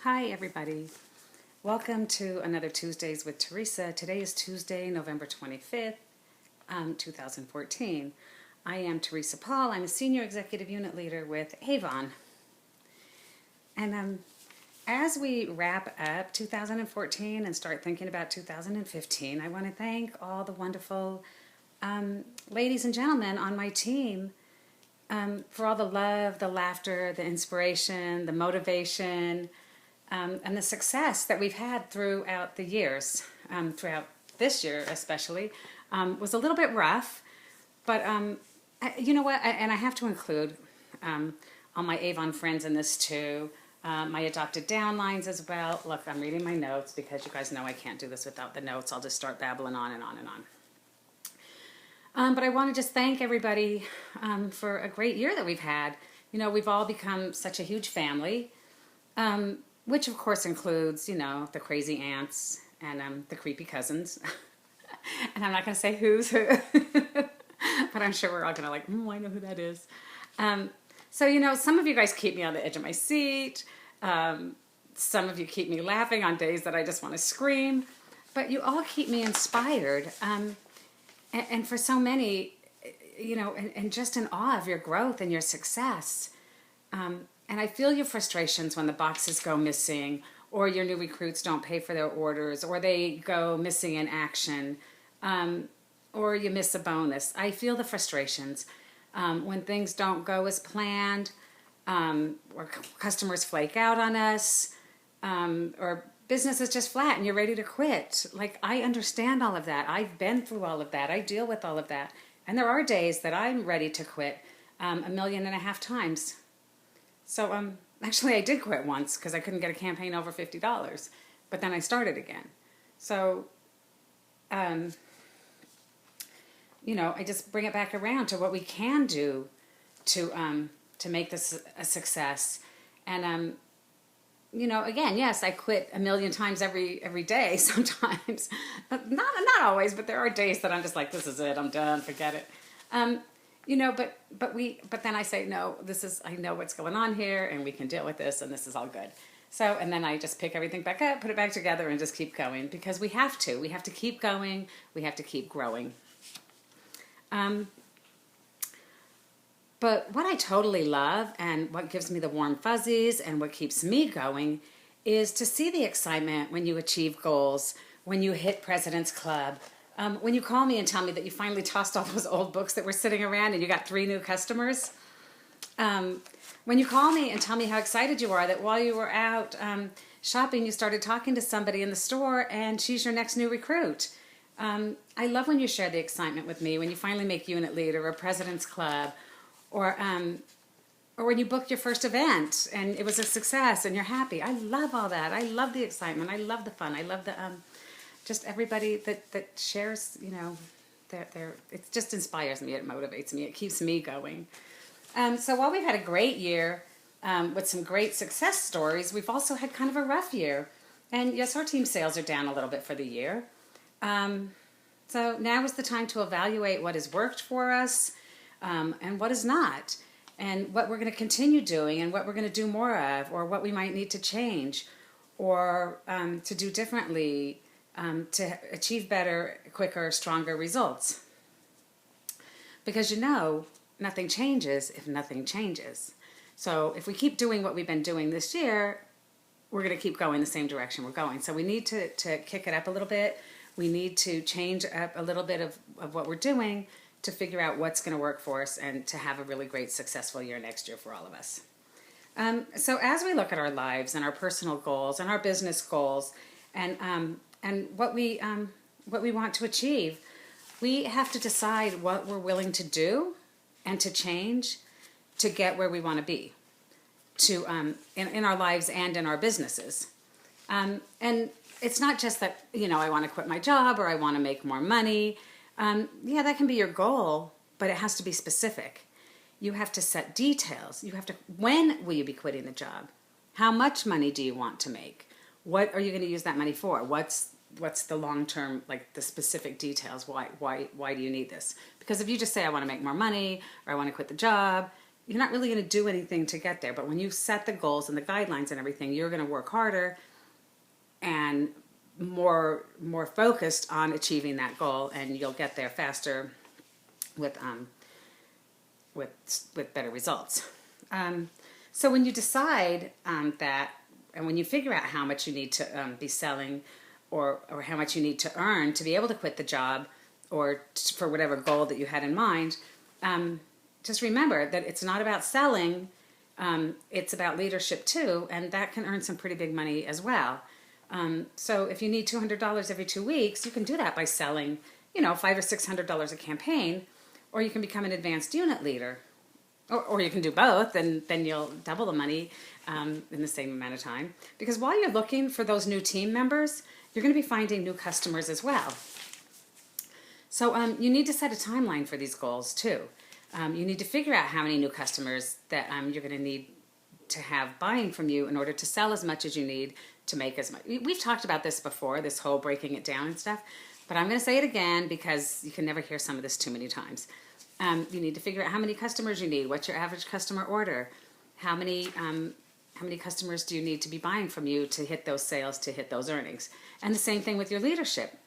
Hi everybody. Welcome to another Tuesdays with Theresa. Today is Tuesday, November 25th, 2014. I am Theresa Paul. I'm a Senior Executive Unit Leader with Avon. And as we wrap up 2014 and start thinking about 2015, I want to thank all the wonderful ladies and gentlemen on my team for all the love, the laughter, the inspiration, the motivation, and the success that we've had throughout the years, throughout this year especially, was a little bit rough, but you know what, and I have to include all my Avon friends in this too, my adopted downlines as well. Look, I'm reading my notes because you guys know I can't do this without the notes. I'll just start babbling on and on and on. But I want to just thank everybody for a great year that we've had. You know, we've all become such a huge family. Which of course includes, you know, the crazy aunts and the creepy cousins. And I'm not going to say who's who, but I'm sure we're all going to like, I know who that is. So, you know, some of you guys keep me on the edge of my seat. Some of you keep me laughing on days that I just want to scream. But you all keep me inspired. And for so many, you know, and just in awe of your growth and your success. And I feel your frustrations when the boxes go missing, or your new recruits don't pay for their orders, or they go missing in action, or you miss a bonus. I feel the frustrations when things don't go as planned, or customers flake out on us, or business is just flat and you're ready to quit. Like, I understand all of that. I've been through all of that. I deal with all of that. And there are days that I'm ready to quit 1.5 million times. So actually I did quit once because I couldn't get a campaign over $50, but then I started again. So, you know, I just bring it back around to what we can do to make this a success. And, you know, again, yes, I quit 1 million times every day sometimes, but not always, but there are days that I'm just like, this is it, I'm done, forget it. You know, but then I say, no, I know what's going on here and we can deal with this and this is all good. So, and then I just pick everything back up, put it back together and just keep going because we have to keep going. We have to keep growing. But what I totally love and what gives me the warm fuzzies and what keeps me going is to see the excitement when you achieve goals, when you hit President's Club. When you call me and tell me that you finally tossed all those old books that were sitting around and you got 3 new customers. When you call me and tell me how excited you are that while you were out shopping, you started talking to somebody in the store and she's your next new recruit. I love when you share the excitement with me, when you finally make unit leader or President's Club, or when you booked your first event and it was a success and you're happy. I love all that. I love the excitement. I love the fun. I love the... just everybody that shares, you know, it just inspires me, it motivates me, it keeps me going. So while we've had a great year with some great success stories, we've also had kind of a rough year. And yes, our team sales are down a little bit for the year. So now is the time to evaluate what has worked for us and what has not, and what we're going to continue doing and what we're going to do more of, or what we might need to change or to do differently, to achieve better, quicker, stronger results. Because you know, nothing changes if nothing changes. So if we keep doing what we've been doing this year, we're going to keep going the same direction we're going. So we need to kick it up a little bit. We need to change up a little bit of what we're doing to figure out what's going to work for us and to have a really great, successful year next year for all of us. So as we look at our lives and our personal goals and our business goals and what we want to achieve, we have to decide what we're willing to do and to change to get where we want to be, in our lives and in our businesses. And it's not just that, you know, I want to quit my job or I want to make more money. Yeah, that can be your goal, but it has to be specific. You have to set details. When will you be quitting the job? How much money do you want to make? What are you going to use that money for? What's the long-term, like the specific details? Why do you need this? Because if you just say, I want to make more money or I want to quit the job, you're not really going to do anything to get there. But when you set the goals and the guidelines and everything, you're going to work harder and more focused on achieving that goal, and you'll get there faster with better results. So when you decide that, and when you figure out how much you need to be selling, or how much you need to earn to be able to quit the job, or for whatever goal that you had in mind, just remember that it's not about selling, it's about leadership too, and that can earn some pretty big money as well. So if you need $200 every 2 weeks, you can do that by selling, $500 or $600 a campaign, or you can become an advanced unit leader, or you can do both, and then you'll double the money in the same amount of time. Because while you're looking for those new team members, you're going to be finding new customers as well. So you need to set a timeline for these goals too. You need to figure out how many new customers that you're going to need to have buying from you in order to sell as much as you need to make as much. We've talked about this before, this whole breaking it down and stuff, but I'm going to say it again because you can never hear some of this too many times. You need to figure out how many customers you need. What's your average customer order? How many customers do you need to be buying from you to hit those sales, to hit those earnings? And the same thing with your leadership.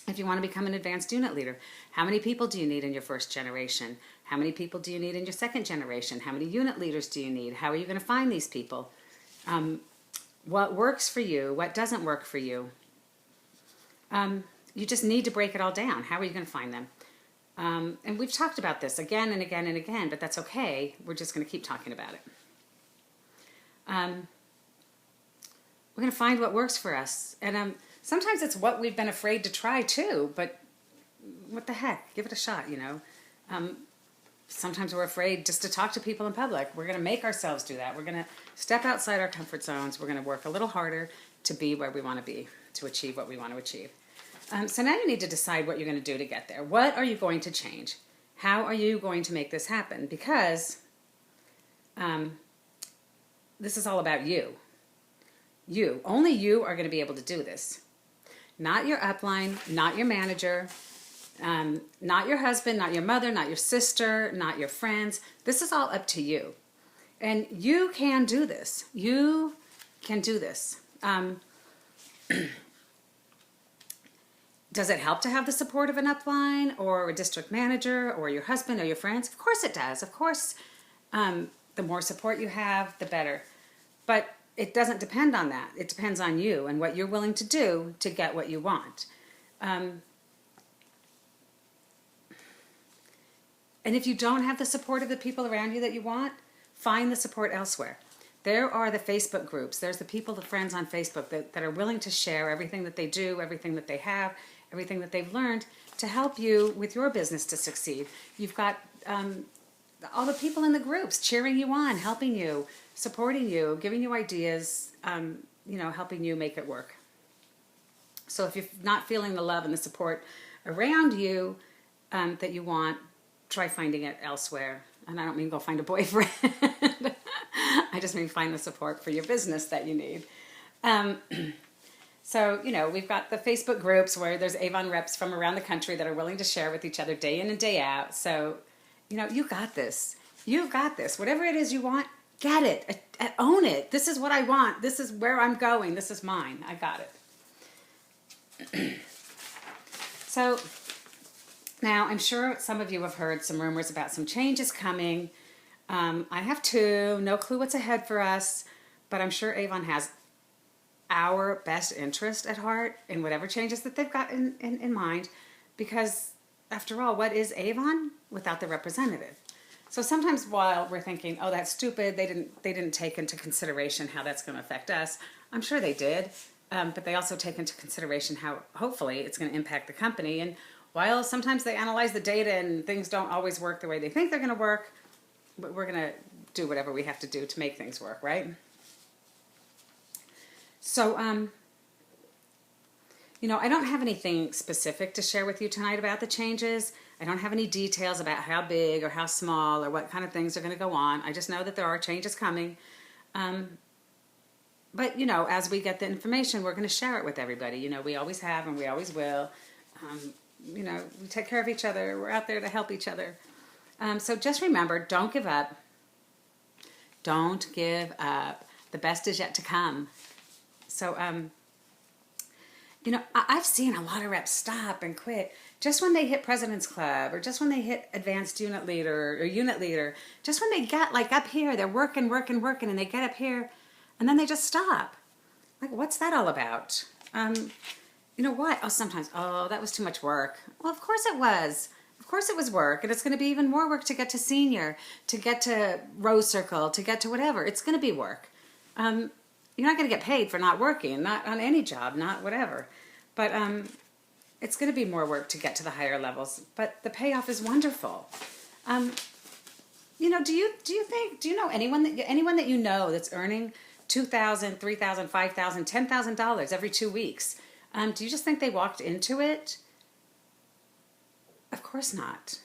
If you want to become an advanced unit leader, how many people do you need in your first generation? How many people do you need in your second generation? How many unit leaders do you need? How are you going to find these people? What works for you? What doesn't work for you? You just need to break it all down. How are you going to find them? And we've talked about this again and again and again, but that's okay. We're just going to keep talking about it. We're going to find what works for us. And sometimes it's what we've been afraid to try too, but what the heck? Give it a shot, Sometimes we're afraid just to talk to people in public. We're going to make ourselves do that. We're going to step outside our comfort zones. We're going to work a little harder to be where we want to be, to achieve what we want to achieve. So now you need to decide what you're going to do to get there. What are you going to change? How are you going to make this happen? Because this is all about you. You. Only you are going to be able to do this. Not your upline, not your manager, not your husband, not your mother, not your sister, not your friends. This is all up to you. And you can do this. You can do this. Does it help to have the support of an upline or a district manager or your husband or your friends? Of course it does. Of course, the more support you have, the better. But it doesn't depend on that. It depends on you and what you're willing to do to get what you want. And if you don't have the support of the people around you that you want, find the support elsewhere. There are the Facebook groups. There's the people, the friends on Facebook that are willing to share everything that they do, everything that they have, everything that they've learned to help you with your business to succeed. You've got all the people in the groups cheering you on, helping you, supporting you, giving you ideas, helping you make it work. So if you're not feeling the love and the support around you that you want, try finding it elsewhere. And I don't mean go find a boyfriend. I just mean find the support for your business that you need. So, we've got the Facebook groups where there's Avon reps from around the country that are willing to share with each other day in and day out. So, you got this. You've got this. Whatever it is you want, get it. Own it. This is what I want. This is where I'm going. This is mine. I got it. So, now I'm sure some of you have heard some rumors about some changes coming. I have too. No clue what's ahead for us, but I'm sure Avon has our best interest at heart in whatever changes that they've got in mind, because after all, what is Avon without the representative? So sometimes while we're thinking, oh, that's stupid, they didn't take into consideration how that's going to affect us. I'm sure they did, but they also take into consideration how hopefully it's going to impact the company. And while sometimes they analyze the data and things don't always work the way they think they're going to work, we're going to do whatever we have to do to make things work, right? So, I don't have anything specific to share with you tonight about the changes. I don't have any details about how big or how small or what kind of things are going to go on. I just know that there are changes coming. But, as we get the information, we're going to share it with everybody. We always have and we always will. We take care of each other. We're out there to help each other. So just remember, don't give up. Don't give up. The best is yet to come. So, I've seen a lot of reps stop and quit just when they hit President's Club, or just when they hit Advanced Unit Leader or Unit Leader, just when they get like up here, they're working, and they get up here, and then they just stop. Like, what's that all about? You know what? Oh, sometimes, that was too much work. Well, of course it was. Of course it was work, and it's going to be even more work to get to senior, to get to row circle, to get to whatever. It's going to be work. You're not going to get paid for not working, not on any job, not whatever. But it's going to be more work to get to the higher levels. But the payoff is wonderful. Do you know anyone that you know that's earning $2,000, $3,000, $5,000, $10,000 every 2 weeks? Do you just think they walked into it? Of course not.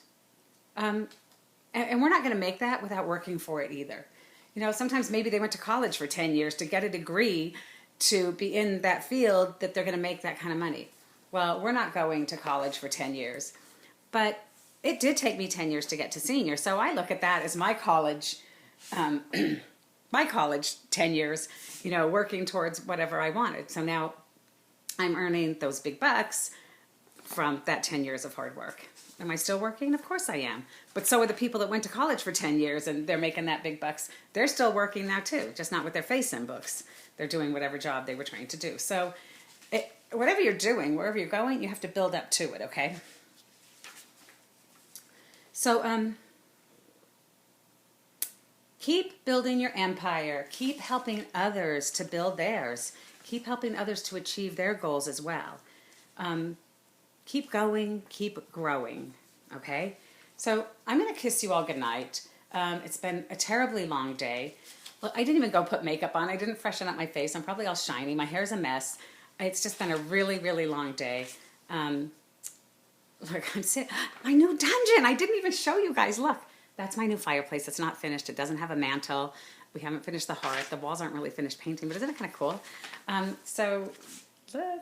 And we're not going to make that without working for it either. Sometimes maybe they went to college for 10 years to get a degree to be in that field that they're going to make that kind of money. Well, we're not going to college for 10 years. But it did take me 10 years to get to senior. So I look at that as my college, my college 10 years, working towards whatever I wanted. So now I'm earning those big bucks from that 10 years of hard work. Am I still working? Of course I am. But so are the people that went to college for 10 years and they're making that big bucks. They're still working now too, just not with their face in books. They're doing whatever job they were trained to do. So whatever you're doing, wherever you're going, you have to build up to it, okay? So keep building your empire. Keep helping others to build theirs. Keep helping others to achieve their goals as well. Keep going, keep growing, okay? So I'm going to kiss you all goodnight. It's been a terribly long day. Well, I didn't even go put makeup on. I didn't freshen up my face. I'm probably all shiny. My hair's a mess. It's just been a really, really long day. Look, I'm sitting, my new dungeon. I didn't even show you guys. Look, that's my new fireplace. It's not finished. It doesn't have a mantle. We haven't finished the hearth. The walls aren't really finished painting, but isn't it kind of cool? So look.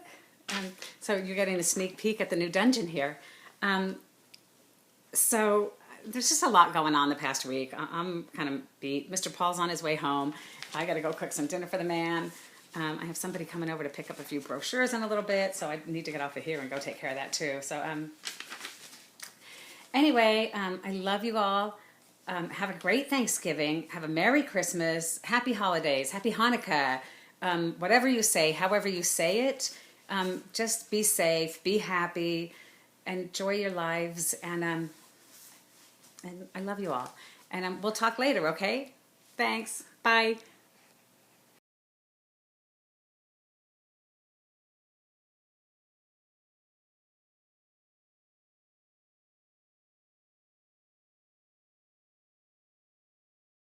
So you're getting a sneak peek at the new dungeon here. So there's just a lot going on the past week. I'm kind of beat. Mr. Paul's on his way home. I got to go cook some dinner for the man. I have somebody coming over to pick up a few brochures in a little bit, so I need to get off of here and go take care of that too. So anyway, I love you all. Have a great Thanksgiving. Have a Merry Christmas. Happy holidays. Happy Hanukkah. Whatever you say, however you say it. Just be safe, be happy, enjoy your lives, and I love you all. And we'll talk later, okay? Thanks. Bye.